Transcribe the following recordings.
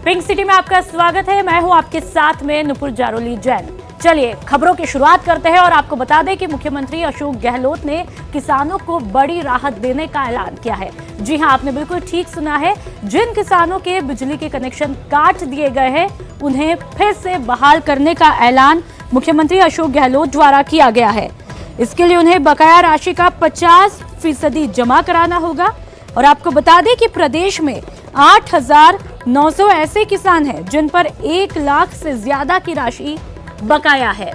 Pink city में आपका स्वागत है। मैं हूं आपके साथ में नुपुर जारोली जैन। चलिए खबरों की शुरुआत करते हैं और आपको बता दें कि मुख्यमंत्री अशोक गहलोत ने किसानों को बड़ी राहत देने का ऐलान किया है। जी हां, आपने बिल्कुल ठीक सुना है। जिन किसानों के बिजली के कनेक्शन काट दिए गए हैं उन्हें फिर से बहाल करने का ऐलान मुख्यमंत्री अशोक गहलोत द्वारा किया गया है। इसके लिए उन्हें बकाया राशि का 50% जमा कराना होगा। और आपको बता दें कि प्रदेश में 8,900 ऐसे किसान हैं जिन पर 1 लाख से ज्यादा की राशि बकाया है।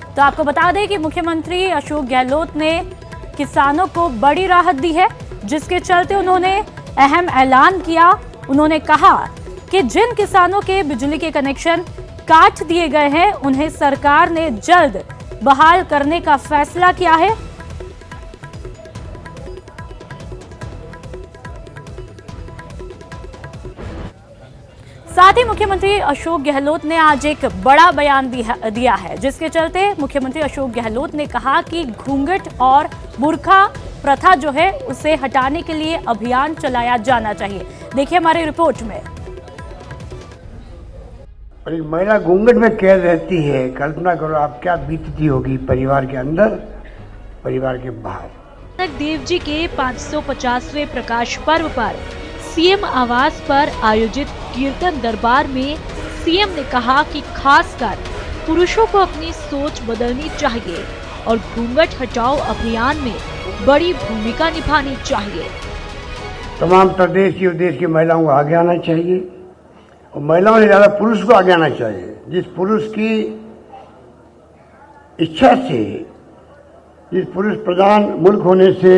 तो आपको बता दें कि मुख्यमंत्री अशोक गहलोत ने किसानों को बड़ी राहत दी है, जिसके चलते उन्होंने अहम ऐलान किया। उन्होंने कहा कि जिन किसानों के बिजली के कनेक्शन काट दिए गए हैं उन्हें सरकार ने जल्द बहाल करने का फैसला किया है। साथ ही मुख्यमंत्री अशोक गहलोत ने आज एक बड़ा बयान दिया है, जिसके चलते मुख्यमंत्री अशोक गहलोत ने कहा कि घूंघट और बुर्का प्रथा जो है उसे हटाने के लिए अभियान चलाया जाना चाहिए। देखिए हमारी रिपोर्ट में। और एक महिला घूंघट में कैद रहती है, कल्पना करो आप क्या बीतती होगी परिवार के अंदर, परिवार के बाहर। देव जी के 550वें प्रकाश पर्व पर सीएम आवास पर आयोजित कीर्तन दरबार में सीएम ने कहा कि खासकर पुरुषों को अपनी सोच बदलनी चाहिए और घूंघट हटाओ अभियान में बड़ी भूमिका निभानी चाहिए। तमाम प्रदेश की और देश की महिलाओं को आगे आना चाहिए और महिलाओं से ज्यादा पुरुष को आगे आना चाहिए। जिस पुरुष की इच्छा से, जिस पुरुष प्रधान मुल्क होने से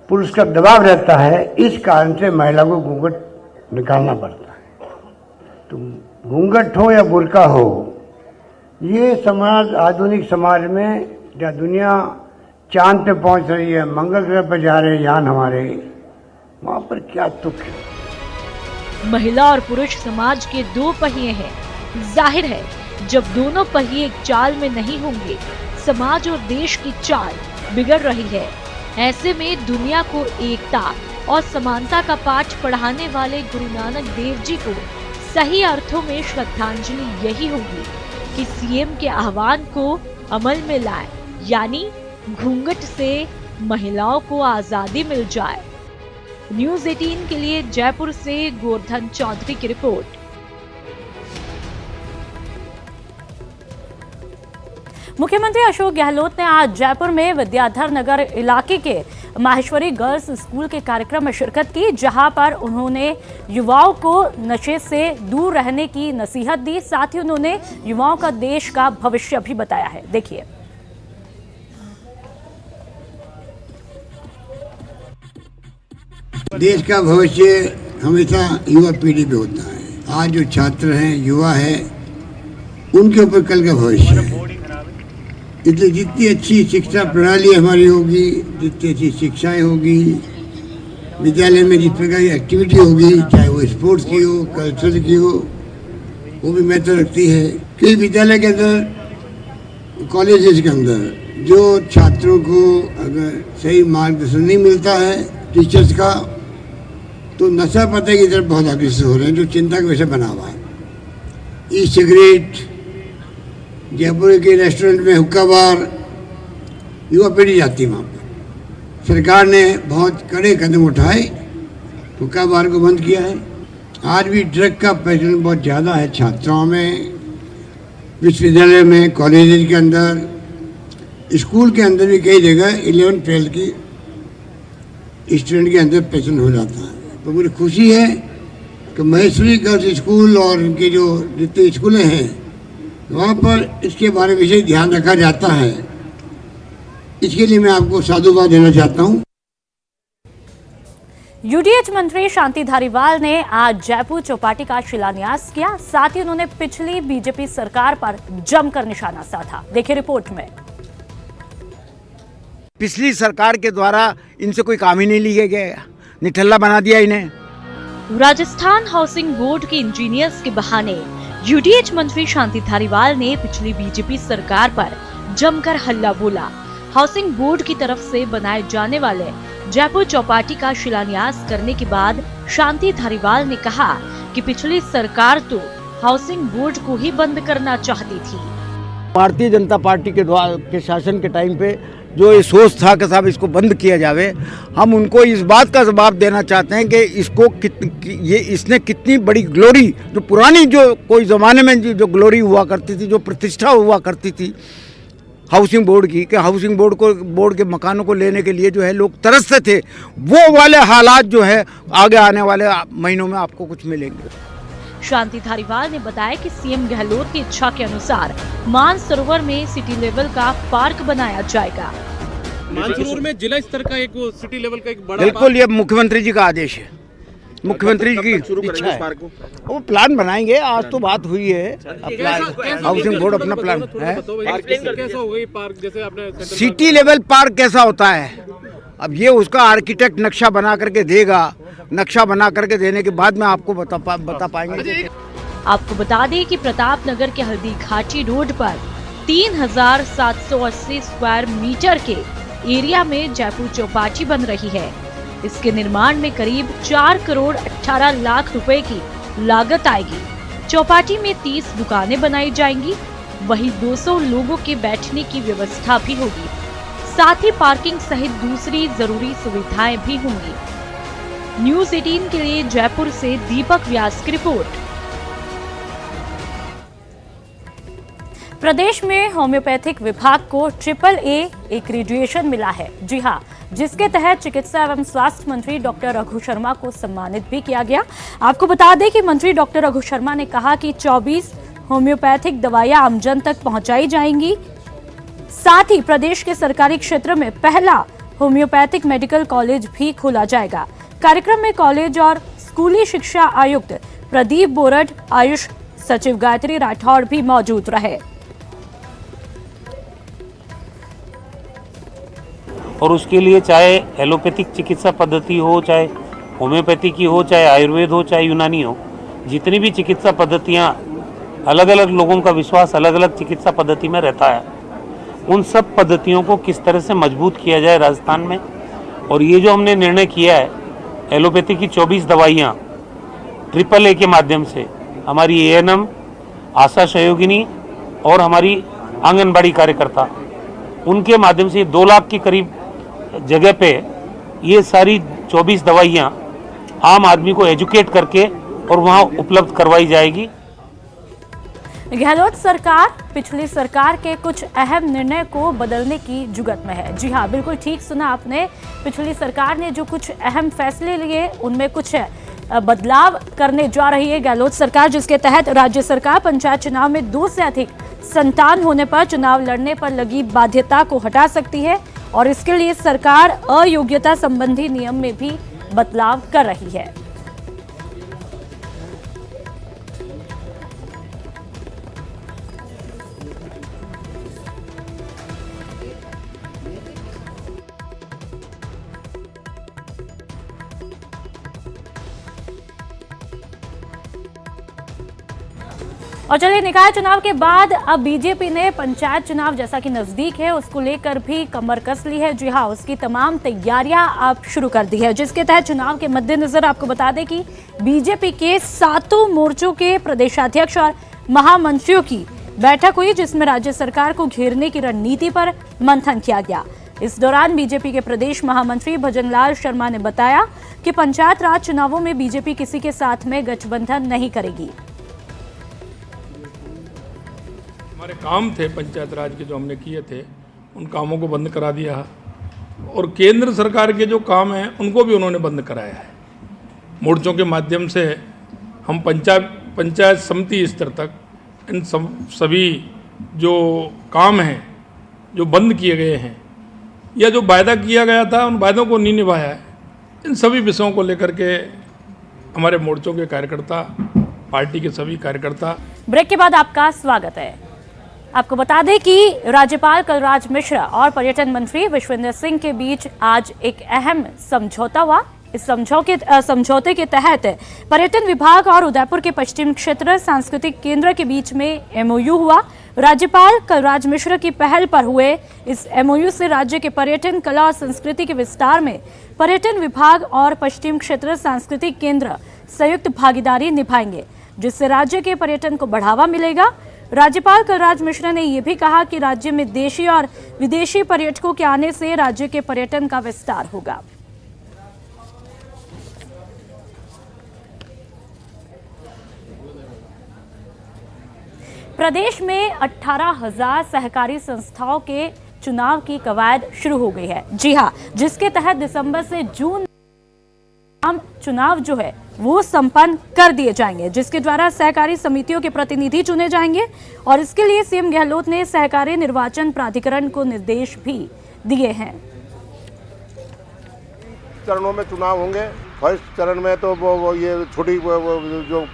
पुरुष का दबाव रहता है, इस कारण से महिला को घूंघट निकालना पड़ता है। तो घूंघट हो या बुर्का हो, ये समाज आधुनिक समाज में, जहाँ दुनिया चांद पे पहुंच रही है, मंगल ग्रह पर जा रहे यान हमारे, वहां पर क्या तुक है। महिला और पुरुष समाज के 2 पहिए हैं। जाहिर है जब दोनों पहिए एक चाल में नहीं होंगे, समाज और देश की चाल बिगड़ रही है। ऐसे में दुनिया को एकता और समानता का पाठ पढ़ाने वाले गुरु नानक देव जी को सही अर्थों में श्रद्धांजलि यही होगी कि सीएम के आह्वान को अमल में लाए, यानी घूंघट से महिलाओं को आजादी मिल जाए। न्यूज़ 18 के लिए जयपुर से गोवर्धन चौधरी की रिपोर्ट। मुख्यमंत्री अशोक गहलोत ने आज जयपुर में विद्याधर नगर इलाके के माहेश्वरी गर्ल्स स्कूल के कार्यक्रम में शिरकत की, जहां पर उन्होंने युवाओं को नशे से दूर रहने की नसीहत दी। साथ ही उन्होंने युवाओं का देश का भविष्य भी बताया है। देखिए। देश का भविष्य हमेशा युवा पीढ़ी पे होता है। आज जो छात्र हैं, युवा है, उनके ऊपर कल का भविष्य है। इसलिए जितनी अच्छी शिक्षा प्रणाली हमारी होगी, जितनी अच्छी शिक्षाएं होगी, विद्यालय में जिस प्रकार की एक्टिविटी होगी, चाहे वो स्पोर्ट्स की हो, कल्चर की हो, वो भी महत्व रखती है। कई विद्यालय के अंदर, कॉलेजेस के अंदर जो छात्रों को अगर सही मार्गदर्शन नहीं मिलता है टीचर्स का, तो नशा पते की तरफ बहुत अग्रसर हो रहे हैं, जो चिंता का विषय बना हुआ है। ई सिगरेट, जयपुर के रेस्टोरेंट में हुक्का बार, युवा पीढ़ी जाती है वहाँ पर। सरकार ने बहुत कड़े कदम उठाए, हुक्का बार को बंद किया है। आज भी ड्रग का प्रचलन बहुत ज़्यादा है छात्राओं में, विश्वविद्यालय में, कॉलेज के अंदर, स्कूल के अंदर भी कई जगह 11th-12th की स्टूडेंट के अंदर प्रचलन हो जाता है। तो मुझे खुशी है कि महेश्वरी गर्ल्स स्कूल और इनके जो जितने स्कूलें हैं वहाँ पर इसके बारे में विशेष ध्यान रखा जाता है। इसके लिए मैं आपको साधुवाद देना चाहता हूँ। यूडीएच मंत्री शांति धारीवाल ने आज जयपुर चौपाटी का शिलान्यास किया। साथ ही उन्होंने पिछली बीजेपी सरकार पर जमकर निशाना साधा। देखिए रिपोर्ट में। पिछली सरकार के द्वारा इनसे कोई काम ही नहीं लिया गया, निठल्ला बना दिया इन्हें। राजस्थान हाउसिंग बोर्ड के इंजीनियर्स के बहाने यूडीएच मंत्री शांति धारीवाल ने पिछली बीजेपी सरकार पर जमकर हल्ला बोला। हाउसिंग बोर्ड की तरफ से बनाए जाने वाले जयपुर चौपाटी का शिलान्यास करने के बाद शांति धारीवाल ने कहा कि पिछली सरकार तो हाउसिंग बोर्ड को ही बंद करना चाहती थी। भारतीय जनता पार्टी के शासन के टाइम पे जो ये सोच था कि साहब इसको बंद किया जावे, हम उनको इस बात का जवाब देना चाहते हैं कि इसको इसने कितनी बड़ी ग्लोरी, जो पुरानी जो कोई ज़माने में जो ग्लोरी हुआ करती थी, जो प्रतिष्ठा हुआ करती थी हाउसिंग बोर्ड की, कि हाउसिंग बोर्ड के मकानों को लेने के लिए जो है लोग तरसते थे, वो वाले हालात जो है आगे आने वाले महीनों में आपको कुछ मिलेंगे। शांति धारीवाल ने बताया कि सीएम गहलोत की इच्छा के अनुसार मानसरोवर में सिटी लेवल का पार्क बनाया जाएगा। मानसरोवर में जिला स्तर का एक सिटी लेवल का एक बड़ा बिल्कुल, ये मुख्यमंत्री जी का आदेश है, मुख्यमंत्री की इच्छा है। वो प्लान बनाएंगे, आज तो बात हुई है, हाउसिंग बोर्ड अपना प्लान है। कैसा होगा ये पार्क, जैसे आपने सिटी लेवल पार्क कैसा होता है, अब ये उसका आर्किटेक्ट नक्शा बना करके देगा, नक्शा बना करके देने के बाद में आपको बता पाएंगे। आपको बता दें कि प्रताप नगर के हल्दी घाटी रोड पर 3780 स्क्वायर मीटर के एरिया में जयपुर चौपाटी बन रही है। इसके निर्माण में करीब 4 करोड़ 18 लाख रुपए की लागत आएगी। चौपाटी में 30 दुकानें बनाई जाएंगी, वहीं 200 लोगों के बैठने की व्यवस्था भी होगी। साथ ही पार्किंग सहित दूसरी जरूरी सुविधाएं भी होंगी। न्यूज़ 18 के लिए जयपुर से दीपक व्यास की रिपोर्ट। प्रदेश में होम्योपैथिक विभाग को AAA एक्रीडिएशन मिला है। जी हां, जिसके तहत चिकित्सा एवं स्वास्थ्य मंत्री डॉक्टर रघु शर्मा को सम्मानित भी किया गया। आपको बता दें कि मंत्री डॉक्टर रघु शर्मा ने कहा कि 24 होम्योपैथिक दवाइयां आमजन तक पहुंचाई जाएंगी। साथ ही प्रदेश के सरकारी क्षेत्र में पहला होम्योपैथिक मेडिकल कॉलेज भी खोला जाएगा। कार्यक्रम में कॉलेज और स्कूली शिक्षा आयुक्त प्रदीप बोरड, आयुष सचिव गायत्री राठौड़ भी मौजूद रहे। और उसके लिए चाहे एलोपैथिक चिकित्सा पद्धति हो, चाहे होम्योपैथी की हो, चाहे आयुर्वेद हो, चाहे यूनानी हो, जितनी भी चिकित्सा पद्धतियाँ, अलग अलग लोगों का विश्वास अलग अलग चिकित्सा पद्धति में रहता है, उन सब पद्धतियों को किस तरह से मजबूत किया जाए राजस्थान में। और ये जो हमने निर्णय किया है, एलोपैथी की 24 दवाइयाँ AAA के माध्यम से हमारी ANM, आशा सहयोगिनी और हमारी आंगनबाड़ी कार्यकर्ता, उनके माध्यम से 2 लाख के करीब जगह पे ये सारी 24 दवाइयाँ आम आदमी को एजुकेट करके और वहाँ उपलब्ध करवाई जाएगी। गहलोत सरकार पिछली सरकार के कुछ अहम निर्णय को बदलने की जुगत में है। जी हां, बिल्कुल ठीक सुना आपने। पिछली सरकार ने जो कुछ अहम फैसले लिए, उनमें कुछ बदलाव करने जा रही है गहलोत सरकार, जिसके तहत राज्य सरकार पंचायत चुनाव में 2 से अधिक संतान होने पर चुनाव लड़ने पर लगी बाध्यता को हटा सकती है और इसके लिए सरकार अयोग्यता संबंधी नियम में भी बदलाव कर रही है। और चलिए, निकाय चुनाव के बाद अब बीजेपी ने पंचायत चुनाव जैसा कि नजदीक है, उसको लेकर भी कमर कस ली है। जी हां, उसकी तमाम तैयारियां अब शुरू कर दी है, जिसके तहत चुनाव के मद्देनजर आपको बता दें कि बीजेपी के 7 मोर्चों के प्रदेशाध्यक्ष और महामंत्रियों की बैठक हुई, जिसमें राज्य सरकार को घेरने की रणनीति पर मंथन किया गया। इस दौरान बीजेपी के प्रदेश महामंत्री भजनलाल शर्मा ने बताया कि पंचायत राज चुनावों में बीजेपी किसी के साथ में गठबंधन नहीं करेगी। हमारे काम थे पंचायत राज के जो हमने किए थे, उन कामों को बंद करा दिया और केंद्र सरकार के जो काम हैं उनको भी उन्होंने बंद कराया है। मोर्चों के माध्यम से हम पंचायत समिति स्तर तक इन सभी जो काम हैं जो बंद किए गए हैं या जो वायदा किया गया था उन वायदों को नहीं निभाया है, इन सभी विषयों को लेकर के हमारे मोर्चों के कार्यकर्ता, पार्टी के सभी कार्यकर्ता। ब्रेक के बाद आपका स्वागत है। आपको बता दें कि राज्यपाल कलराज मिश्र और पर्यटन मंत्री विश्वेंद्र सिंह के बीच आज एक अहम समझौता हुआ। इस समझौते के तहत पर्यटन विभाग और उदयपुर के पश्चिम क्षेत्र सांस्कृतिक केंद्र के बीच में एमओयू हुआ। राज्यपाल कलराज मिश्र की पहल पर हुए इस एमओयू से राज्य के पर्यटन, कला और संस्कृति के विस्तार में पर्यटन विभाग और पश्चिम क्षेत्र सांस्कृतिक केंद्र संयुक्त भागीदारी निभाएंगे, जिससे राज्य के पर्यटन को बढ़ावा मिलेगा। राज्यपाल कलराज मिश्र ने यह भी कहा कि राज्य में देशी और विदेशी पर्यटकों के आने से राज्य के पर्यटन का विस्तार होगा। प्रदेश में 18,000 सहकारी संस्थाओं के चुनाव की कवायद शुरू हो गई है। जी हां, जिसके तहत दिसंबर से जून चुनाव जो है वो संपन्न कर दिए जाएंगे, जिसके द्वारा सहकारी समितियों के प्रतिनिधि चुने जाएंगे और इसके लिए सीएम गहलोत ने सहकारी निर्वाचन प्राधिकरण को निर्देश भी दिए हैं। चरणों में चुनाव होंगे। फर्स्ट चरण में तो वो ये छोटी जो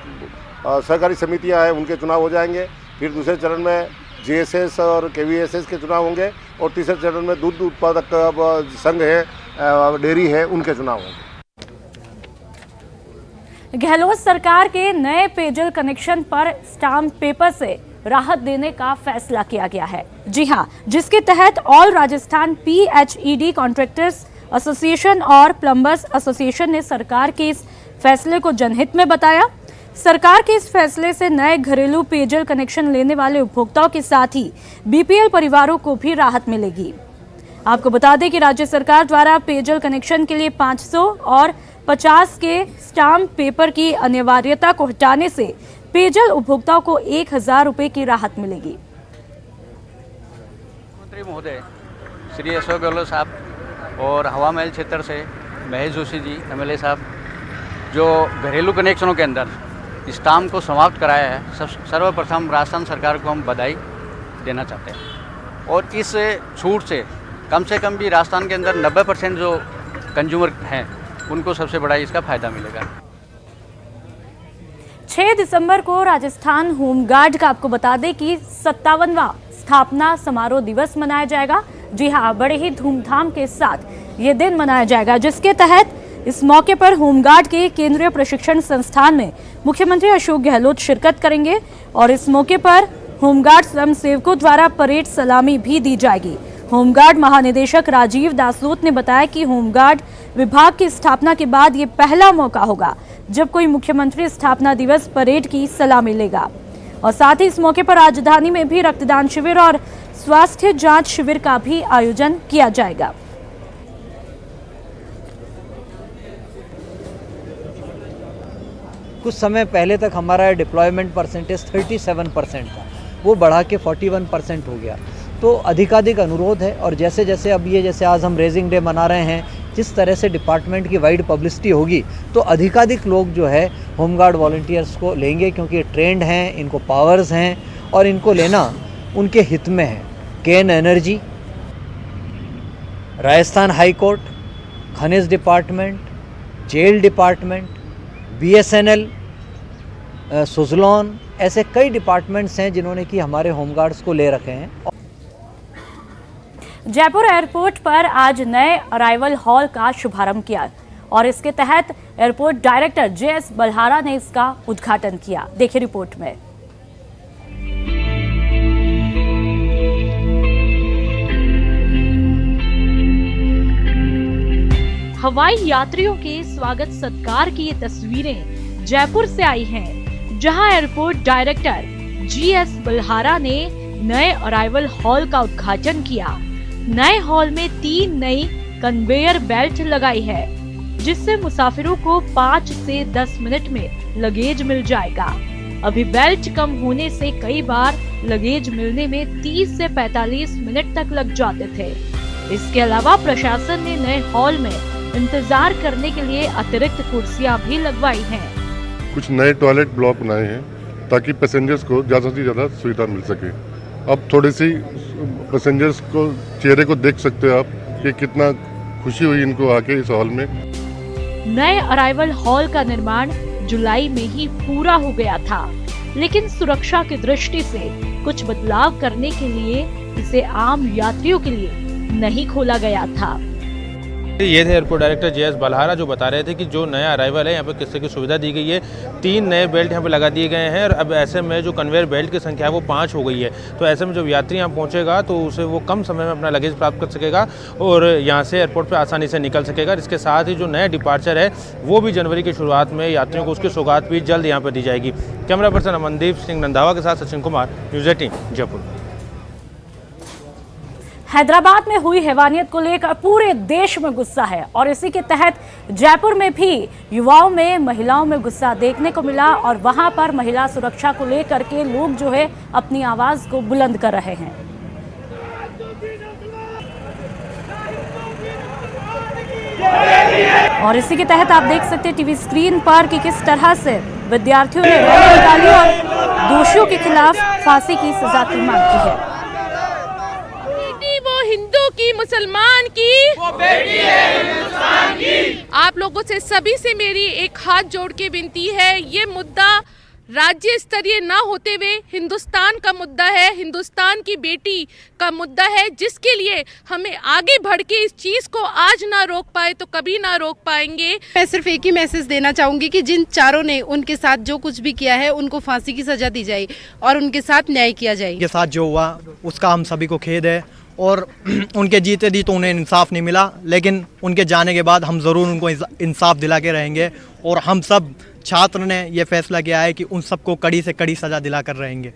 सहकारी समितियां हैं उनके चुनाव हो जाएंगे। फिर दूसरे चरण में जीएसएस और केवीएसएस के चुनाव होंगे और तीसरे चरण में दूध उत्पादक संघ है, डेयरी है, उनके चुनाव होंगे। गहलोत सरकार के नए पेयजल कनेक्शन पर स्टाम्प पेपर से राहत देने का फैसला किया गया है। जी हां, जिसके तहत all Rajasthan PHED contractors association और प्लम्बर्स एसोसिएशन ने सरकार के इस फैसले को जनहित में बताया। सरकार के इस फैसले से नए घरेलू पेयजल कनेक्शन लेने वाले उपभोक्ताओं के साथ ही BPL परिवारों को भी राहत मिलेगी। आपको बता दें कि राज्य सरकार द्वारा पेयजल कनेक्शन के लिए 500 और 50 के स्टाम्प पेपर की अनिवार्यता को हटाने से पेयजल उपभोक्ताओं को 1,000 रुपए की राहत मिलेगी। मुख्यमंत्री महोदय श्री अशोक गहलोत साहब और हवा महल क्षेत्र से महेश जोशी जी MLA साहब जो घरेलू कनेक्शनों के अंदर स्टाम्प को समाप्त कराया है, सर्वप्रथम राजस्थान सरकार को हम बधाई देना चाहते हैं। और इस छूट से कम भी राजस्थान के अंदर 90% जो कंज्यूमर हैं उनको सबसे बड़ा इसका फायदा मिलेगा। 6 दिसंबर को राजस्थान होमगार्ड का आपको बता दें कि 57वां स्थापना समारोह दिवस मनाया जाएगा। जी हां, बड़े ही धूमधाम के साथ ये दिन मनाया जाएगा, जिसके तहत इस मौके पर होमगार्ड के केंद्रीय प्रशिक्षण संस्थान में मुख्यमंत्री अशोक गहलोत शिरकत करेंगे और इस मौके पर होमगार्ड स्वयंसेवकों द्वारा परेड सलामी भी दी जाएगी। होमगार्ड महानिदेशक राजीव दासोत ने बताया कि होमगार्ड विभाग की स्थापना के बाद ये पहला मौका होगा जब कोई मुख्यमंत्री स्थापना दिवस परेड की सलामी लेगा। और साथ ही इस मौके पर राजधानी में भी रक्तदान शिविर और स्वास्थ्य जांच शिविर का भी आयोजन किया जाएगा। कुछ समय पहले तक हमारा डिप्लॉयमेंट परसेंटेज 37% था, वो बढ़ा के 41% हो गया। तो अधिकाधिक अनुरोध है और जैसे जैसे अब ये जैसे आज हम रेजिंग डे मना रहे हैं, जिस तरह से डिपार्टमेंट की वाइड पब्लिसिटी होगी तो अधिकाधिक लोग जो है होमगार्ड वॉलंटियर्स को लेंगे, क्योंकि ये ट्रेंड हैं, इनको पावर्स हैं और इनको लेना उनके हित में है। Cairn energy, Rajasthan high court, खनिज department, jail department, BSNL, Suzlon, ऐसे कई डिपार्टमेंट्स हैं जिन्होंने कि हमारे होमगार्ड्स को ले रखे हैं। जयपुर एयरपोर्ट पर आज नए अराइवल हॉल का शुभारंभ किया और इसके तहत एयरपोर्ट डायरेक्टर JS बल्हारा ने इसका उद्घाटन किया। देखिए रिपोर्ट में। हवाई यात्रियों के स्वागत सत्कार की ये तस्वीरें जयपुर से आई हैं, जहां एयरपोर्ट डायरेक्टर GS बल्हारा ने नए अराइवल हॉल का उद्घाटन किया। नए हॉल में 3 नई कन्वेयर बेल्ट लगाई है, जिससे मुसाफिरों को 5 से 10 मिनट में लगेज मिल जाएगा। अभी बेल्ट कम होने से कई बार लगेज मिलने में 30 से 45 मिनट तक लग जाते थे। इसके अलावा प्रशासन ने नए हॉल में इंतजार करने के लिए अतिरिक्त कुर्सियां भी लगवाई हैं। कुछ नए टॉयलेट ब्लॉक बनाए हैं ताकि पैसेंजर्स को ज़्यादा से ज़्यादा सुविधा मिल सके। अब थोड़ी सी पैसेंजर्स को चेहरे को देख सकते हो आप कि कितना खुशी हुई इनको आके इस हॉल में। नए अराइवल हॉल का निर्माण जुलाई में ही पूरा हो गया था, लेकिन सुरक्षा की दृष्टि से कुछ बदलाव करने के लिए इसे आम यात्रियों के लिए नहीं खोला गया था। ये थे एयरपोर्ट डायरेक्टर JS बल्हारा, जो बता रहे थे कि जो नया अराइवल है यहाँ पर किस तरह की सुविधा दी गई है। 3 नए बेल्ट यहाँ पे लगा दिए गए हैं और अब ऐसे में जो कन्वेयर बेल्ट की संख्या है वो 5 हो गई है। तो ऐसे में जब यात्री यहाँ पहुँचेगा तो उसे वो कम समय में अपना लगेज प्राप्त कर सकेगा और यहाँ से एयरपोर्ट पर आसानी से निकल सकेगा। इसके साथ ही जो नया डिपार्चर है वो भी जनवरी की शुरुआत में यात्रियों को उसकी सौगात भी जल्द यहाँ पर दी जाएगी। कैमरा पर्सन अमनदीप सिंह नंदावा के साथ सचिन कुमार, न्यूज़ 18 जयपुर। हैदराबाद में हुई हैवानियत को लेकर पूरे देश में गुस्सा है और इसी के तहत जयपुर में भी युवाओं में महिलाओं में गुस्सा देखने को मिला और वहां पर महिला सुरक्षा को लेकर के लोग जो है अपनी आवाज को बुलंद कर रहे हैं। और इसी के तहत आप देख सकते हैं टीवी स्क्रीन पर कि किस तरह से विद्यार्थियों ने रैली निकाली और दोषियों के खिलाफ फांसी की सजा की मांग की है। वो हिंदू की, मुसलमान की, वो बेटी है हिंदुस्तान की। आप लोगों से सभी से मेरी एक हाथ जोड़ के विनती है, ये मुद्दा राज्य स्तरीय ना होते हुए हिंदुस्तान का मुद्दा है, हिंदुस्तान की बेटी का मुद्दा है, जिसके लिए हमें आगे बढ़ के इस चीज़ को आज ना रोक पाए तो कभी ना रोक पाएंगे। मैं सिर्फ एक ही मैसेज देना चाहूँगी कि जिन चारों ने उनके साथ जो कुछ भी किया है उनको फांसी की सजा दी जाए और उनके साथ न्याय किया जाए। के साथ जो हुआ उसका हम सभी को खेद है और उनके जीते जी तो उन्हें इंसाफ नहीं मिला, लेकिन उनके जाने के बाद हम ज़रूर उनको इंसाफ दिला के रहेंगे और हम सब छात्र ने ये फैसला किया है कि उन सबको कड़ी से कड़ी सजा दिलाकर रहेंगे।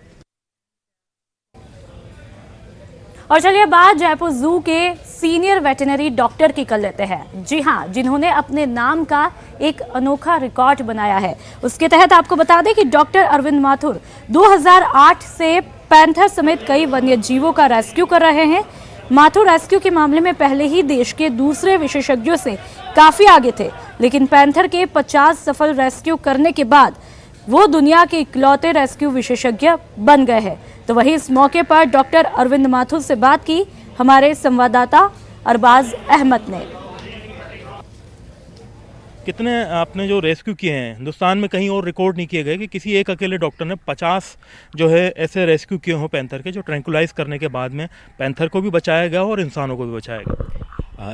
और चलिए बात जयपुर जू के सीनियर वेटरनरी डॉक्टर की कर लेते हैं। जी हाँ, जिन्होंने अपने नाम का एक अनोखा रिकॉर्ड बनाया है। उसके तहत आपको बता दें कि डॉक्टर अरविंद माथुर 2008 से पैंथर समेत कई वन्य जीवों का रेस्क्यू कर रहे हैं। माथुर रेस्क्यू के मामले में पहले ही देश के दूसरे विशेषज्ञों से काफी आगे थे, लेकिन पैंथर के 50 सफल रेस्क्यू करने के बाद वो दुनिया के इकलौते रेस्क्यू विशेषज्ञ बन गए हैं। तो वहीं इस मौके पर डॉक्टर अरविंद माथुर से बात की हमारे संवाददाता अरबाज अहमद ने। कितने आपने जो रेस्क्यू किए हैं, हिंदुस्तान में कहीं और रिकॉर्ड नहीं किए गए कि किसी एक अकेले डॉक्टर ने 50 जो है ऐसे रेस्क्यू किए हों पैंथर के, जो ट्रैंकुलाइज करने के बाद में पैंथर को भी बचाया गया और इंसानों को भी बचाया गया।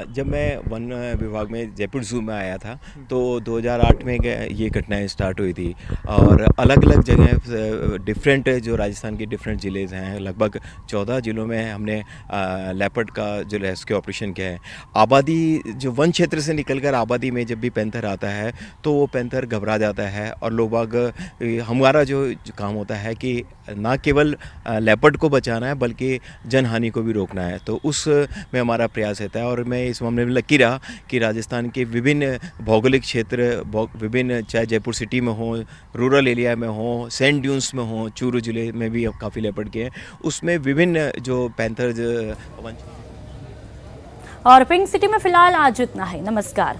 जब मैं वन विभाग में जयपुर जू में आया था तो 2008 में ये घटनाएं स्टार्ट हुई थी और अलग अलग जगह डिफरेंट जो राजस्थान के डिफरेंट ज़िले हैं, लगभग 14 ज़िलों में हमने लेपर्ड का जो रेस्क्यू ऑपरेशन किया है। आबादी जो वन क्षेत्र से निकलकर आबादी में जब भी पैंथर आता है तो वो पैंथर घबरा जाता है और लोग बाग, हमारा जो काम होता है कि ना केवल लेपर्ड को बचाना है बल्कि जनहानि को भी रोकना है। तो उस में हमारा प्रयास रहता है और मैं इस मामले में लकी रहा कि राजस्थान के विभिन्न भौगोलिक क्षेत्र, विभिन्न चाहे जयपुर सिटी में हो, रूरल एरिया में हो, सैंड ड्यून्स में हो, चूरू जिले में भी काफ़ी लेपर्ड के हैं, उसमें विभिन्न जो पैंथर। और पिंक सिटी में फिलहाल आज इतना है। नमस्कार।